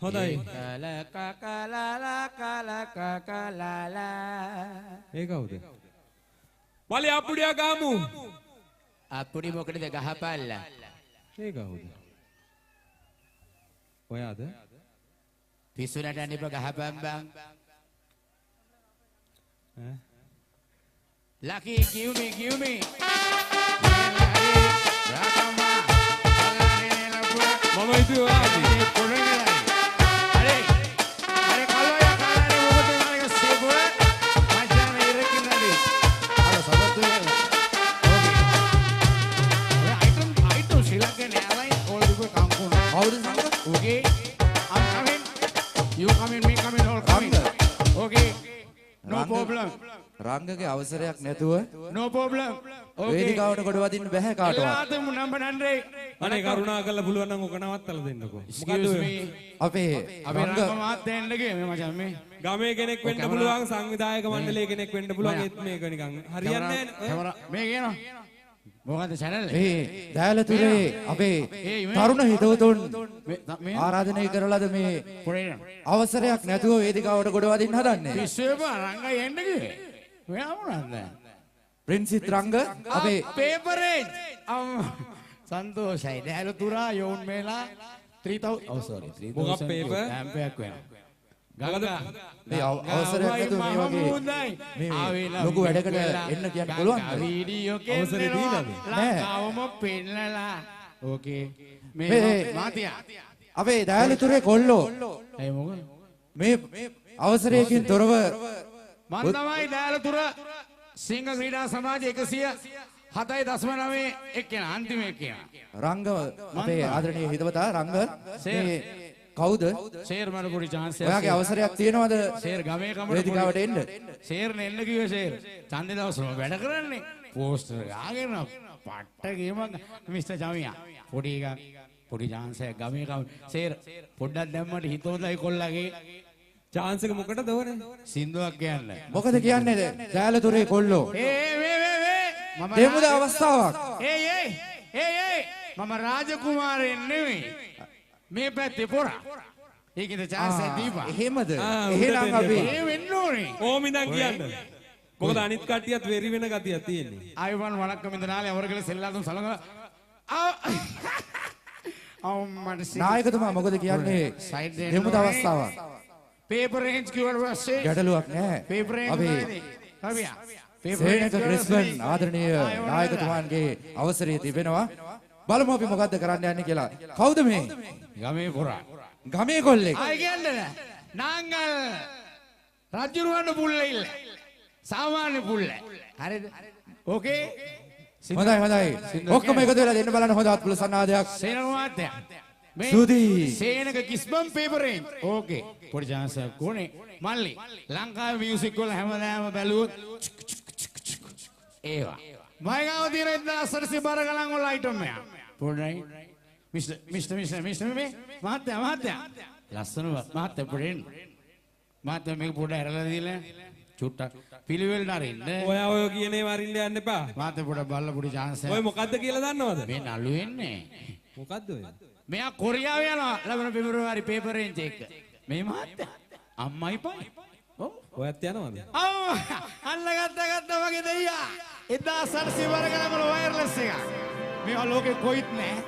හොඳයි. ඒ කවුද? බලේ අපුඩියා ගාමු. අපුඩි මොකටද ගහපල්ලා? ඒ කවුද? ඔයාද? පිස්සුනට අනිප ගහපන් බං. Lucky, give me. මම හිතුවා Okay, I'm coming. You coming, me coming, all coming. Okay, no problem. රංගගේ අවසරයක් නැතුව No problem. වේදිකාවට කොට වදින්න බෑ කාටවත්. எல்லாத்துக்கும் number நன்றி. අනේ කරුණා කරලා පුළුවන් නම් ඔක නවත්තලා දෙන්නකෝ. Excuse me. අපේ අපි රංග මාත්‍යෙන්නගේ මේ මචං මේ. ගමේ කෙනෙක් වෙන්න පුළුවන්, සංවිධායක මණ්ඩලයේ කෙනෙක් වෙන්න පුළුවන්. ඒත් මේක නිකන් හරියන්නේ නැහැ. මේ කියනවා. මොකද channel එක? මේ දෑලතුරේ අපේ තරුණ හිතවතුන් ආරාධනය කරලාද මේ අවසරයක් නැතුව වේදිකාවට කොට වදින්න හදන්නේ. පිස්සුවේ රංගා යන්න කිව්වේ. මෙයා මොනවද? ප්‍රින්සිත් රංග අපේ පේපරේජ් සන්තෝෂයි. දෑලතුරා යෝන් මේලා 3000 oh sorry 3000 මොකක් paper? ඇම්පයක් වෙනවා. ගංගා මේ අවසරයක් නැතුව මේ වගේ මේ ලොකු වැඩකට එන්න කියන්න පුළුවන්. වීඩියෝ අවසරේ දීලාද? නෑ. අවම පෙන්නලා. ඕකේ. මේ මාතියා. අපේ දෑලතුරේ කොල්ලෝ ඒ මොකද? මේ අවසරයකින් තොරව මන් තමයි දෑලතුර සිංහ ක්‍රීඩා සමාජ 107.9 එක්කෙනා අන්තිම එක්කෙනා. රංග අපේ ආදරණීය හිතවතා රංග මේ කවුද? ෂේර් මට පොඩි chance එකක්. ඔයාගේ අවසරයක් තියෙනවද? ෂේර් ගමේ කමට වේදිකාවට එන්න. ෂේර් නෙන්න කිව්වේ ෂේර්. ඡන්දේ දවසම වැඩ කරන්නේ. පෝස්ටර් ගාගෙන පට්ට ගේමක් මිස්ටර් ජමියා. පොඩි එකක් පොඩි chance එකක් ගමේ කම ෂේර් පොඩ්ඩක් දැම්මට හිත හොඳයි කොල්ලගේ. chance එක මොකටද ඕනේ? සින්දුවක් කියන්න. මොකද කියන්නේ? දෑලතුරේ කොල්ලෝ. මම දෙමුද අවස්ථාවක්. මම රාජකුමාරයෙක් නෙවෙයි. මේ පැත්තේ පොරා. ඒකද chance එක දීපා. එහෙමද? එහෙනම් අපි ඒ වෙන්න ඕනේ. ඕම ඉඳන් කියන්න. මොකද අනිත් කට්ටියත් වෙරි වෙන ගතියක් තියෙන්නේ. ආයුබෝවන් වණක්කම් ඉඳනාලේ අවර්ගල සෙල්ලාතුම් සලඟ නායකතුමා මොකද කියන්නේ? දෙමුද අවස්ථාවක්. පේපර් රේන්ජ් කිව්වට පස්සේ ගැටලුවක් නැහැ. පේපර් රේන්ජ් අපි කවියා සේනක ක්‍රිස්මන් ආදරණීය නායකතුමාන්ගේ අවසරය තිබෙනවා. බලමු අපි මොකද්ද කරන්න යන්නේ කියලා. කවුද මේ? ගමේ පොරා. ගමේ කොල්ලෙක්. ආයි කියන්නේ නාංගල් රජුරවන්න පුල්ල ඉල්ල. සාමාන්‍ය පුල්ල. හරිද? ඕකේ. හොඳයි. ඔක්කොම එකතු වෙලා දෙන්න බලන්න හොඳ අත්පුල සන්නාදයක්. සේන මාත්‍යා. සුදී. සේනක කිස්බම් පේපර් රේන්ජ්. ඕකේ. පොඩි chance එකක් ඕනේ. මල්ලි ලංකාවේ මියුසික් වල හැමදාම බැලුවොත් ඒවා. මයිගාව තියෙන 1080 බර ගණන් වල අයිටම් එක. පොඩ්ඩයි. මිස්ටර් මේ මහත්තයා ලස්සන මහත්තයා පොඩෙන් මහත්තයා මේක පොඩ්ඩක් ඇරලා දීලා චුට්ටක් පිළිවෙලට අරින්න. ඔයා ඔය කියන ඒවා අරින්න යන්න එපා. මහත්තයා පොඩ්ඩක් බලලා පොඩි chance එකක්. ඔය මොකද්ද කියලා දන්නවද? මේ නළු වෙන්නේ. මොකද්ද ඔය? මෙයා කොරියාව යනවා ලබන පෙබරවාරි පේපර් රේන්ජ් එක. මේ මහත්තයා අම්මයි පයි. ඔව්. ඔයත් යනවද? අල්ලගත්ත වගේ දෙයියා. 1080 බර ගණන් වල වයර්ලස් එකක්. මේවා ලෝකේ කොයිත් නැහැ.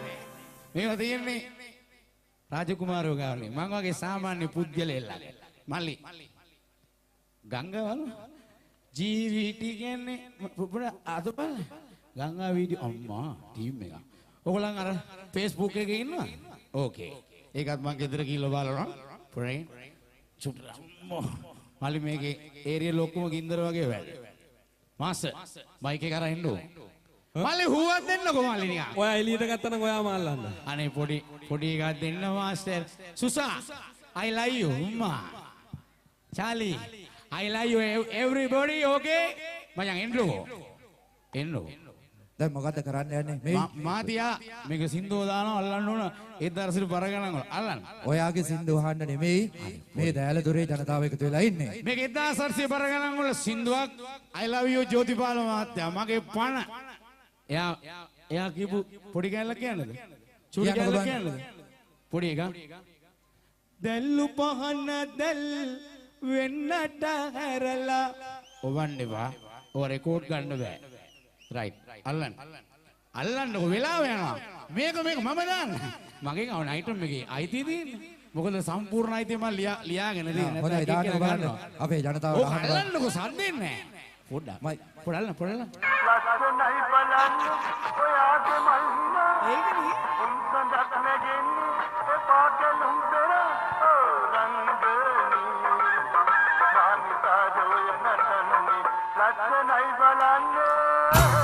මේවා තියෙන්නේ රාජකුමාරයෝ ගාවනේ. මං වගේ සාමාන්‍ය පුද්ගලයෙක්. මල්ලි. ගංගාවල GVT කියන්නේ පොඩ අතපල. ගංගා වීඩියෝ අම්මා ටීම් එක. ඔයගොල්ලන් අර Facebook එකේ ඉන්නවා? ඕකේ. ඒකත් මං ගෙදර ගිහලා බලනවා. පොරේ. චුට්ටම්මෝ. මල්ලි මේකේ ඒරියල් ඔක්කොම ගින්දර වගේ වැඩ. මාස්ටර් මයික් එක අරන් ඉන්න ඕ. මල්ලි හුවක් දෙන්නකෝ මල්ලි නිකන්. ඔයා එළියට ගත්තා නම් ඔයාම අල්ලන්න. අනේ පොඩි එකක් දෙන්න මාස්ටර්. සුසා I love you උම්මා. Charlie I love you everybody okay? මචං එන්නකෝ. දැන් මොකද්ද කරන්න යන්නේ මේ? මාතියා මේක සින්දුව දානවා අල්ලන්න ඕන 1080 බර ගණන් වල අල්ලන්න. ඔයාගේ සින්දුව අහන්න නෙමෙයි මේ දෑලතුරේ ජනතාව එකතු වෙලා ඉන්නේ. මේක 1080 බර ගණන් වල සින්දුවක් I love you ජෝතිපාල මහත්තයා මගේ පණ. එයා කියපු පොඩි කැලලක් කියන්නද? චූටි කැලලක් කියන්නද? පොඩි එක. දැල්ලු පහන දැල් වෙන්නට හැරලා ඔවන්නේවා ඔය රෙකෝඩ් ගන්න බෑ රයිට් අල්ලන්නකො වෙලාව යනවා මේක මම දාන්න මගෙන් අව නයිටම් එකේ අයිතිය තියෙන්නේ මොකද සම්පූර්ණ අයිතිය මම ලියාගෙන තියෙන්නේ හොඳයි දාන්න බලන්න අපේ ජනතාව අල්ලන්නකො සද්දෙන්නේ නැහැ පොඩ්ඩක් ලස්සනයි බලන්න ඔයාගේ මල්හිනා ඒකනේ උන්සඳක් නැගෙන්නේ එපා කෙලුම් පෙර රංගනී මානිතා ජොය නටන්නේ ලස්සනයි බලන්න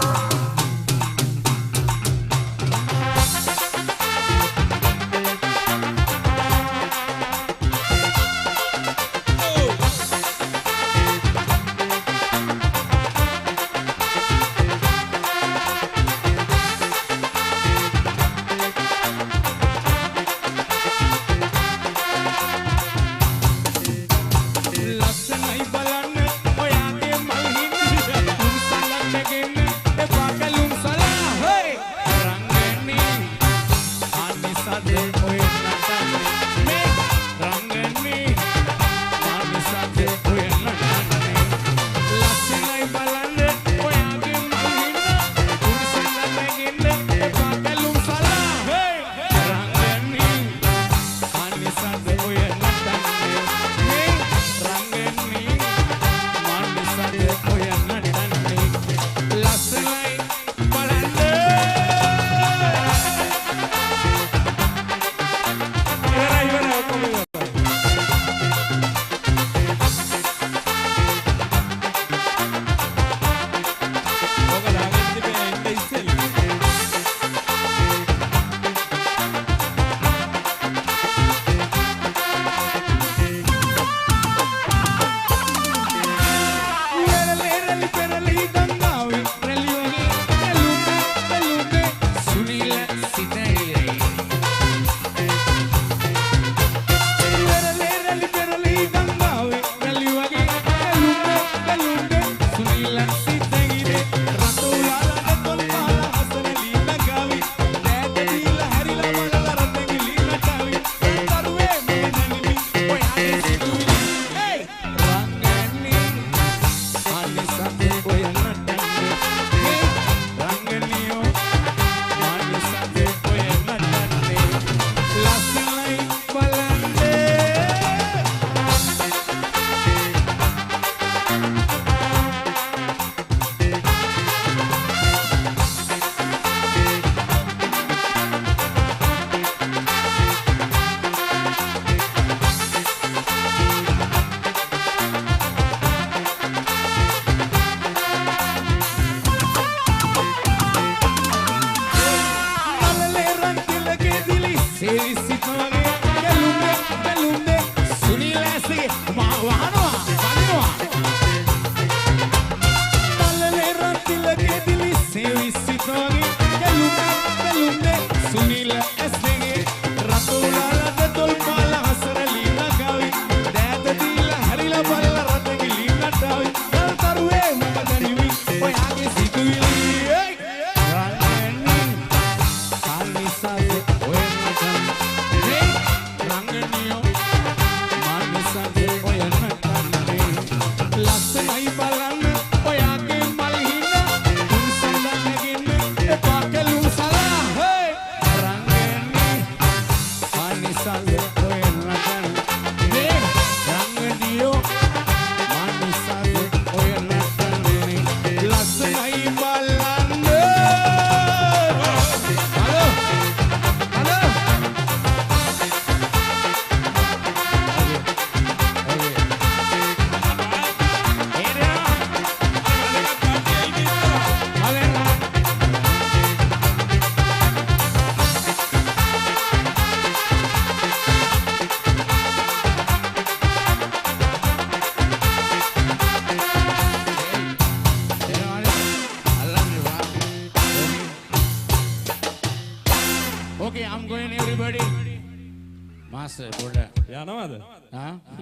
මාස්ටර් පොඩ යනවද?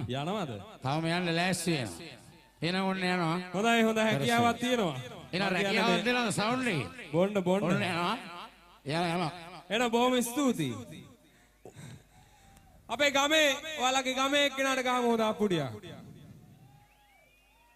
යනවද? තාම යන්න ලෑස්ති වෙනවා. එන ඕන්න යනවා. හොඳයි හොඳයි හැකියාවක් තියෙනවා. එන රැකියාවක් දෙනවා සවුන්ඩ් එකේ. බොන්න. ඕන්න යනවා. යනවා. එන බොහොම ස්තුතියි. අපේ ගමේ ඔයාලගේ ගමේ එක්කෙනාට ගාමු හොදා පුඩියා